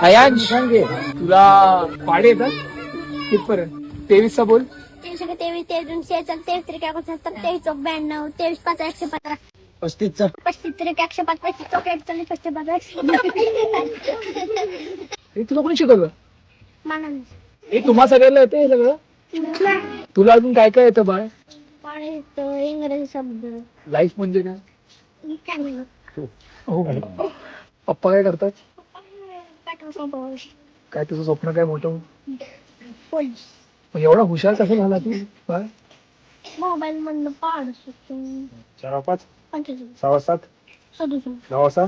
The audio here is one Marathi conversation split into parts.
अयांश तुला पाडे येतात कितपर्यंत? 23चा बोल. 23 23 23 23 92 23 5 115 35चा 35 105 35 हे तुला कोणी शिकवलं? मानन हे तुम्हा सगळ्यांना येतं हे सगळं? तुला अजून काय काय येतं बाळ? पाणी तो इंग्रजी शब्द लाईफ म्हणजे काय? काय म्हणू? हो. पप्पा काय करतात? पेट्रोल काय तुझं स्वप्न काय मोठं? पोलीस मग एवढा हुशार कसं झाला तू बाळ? मोबाईल मधनं पाड शकतो 4 5 पंचवीस 6 7 सदुसष्ट 9 6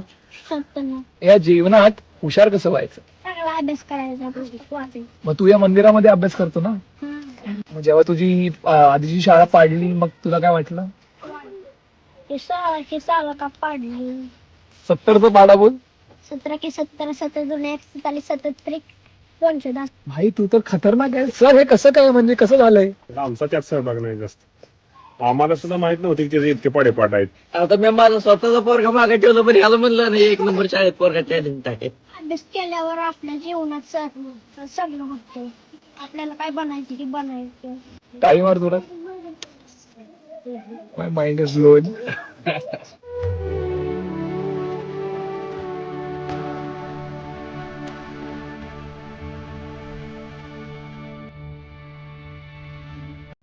सत्त्याण्णव या जीवनात हुशार कसं व्हायचं? चांगला अभ्यास करायचा वाचायचा. मग तू या मंदिरामध्ये अभ्यास करतो ना? मग जेव्हा तुझी आधीची शाळा पाडली मग तुला काय वाटलं? हे साला का पाडली 70चा पाडा बोल. 17 की 70 70 2 41 77 210 भाई तू तर खतरनाक आहे सर. हे कसं काय म्हणजे कसं झालंय? आमचा त्यात सहभाग नाही जास्त. आम्हाला सुद्धा माहित नव्हती की त्याचे इतके पाडेपाठ आहेत. आता मी माझा स्वतःचा पोरगा मागे ठेवलं पण ह्याला म्हणलं नाही 1 नंबर शाळेत पोरगा टॅलेंट आहे. अभ्यास केल्यावर आपल्या जीवनात सगळं होतं. आपल्याला काय बनायचं ते बनायचं. टाळी मार थोडा. माय माइंड इज ब्लोन.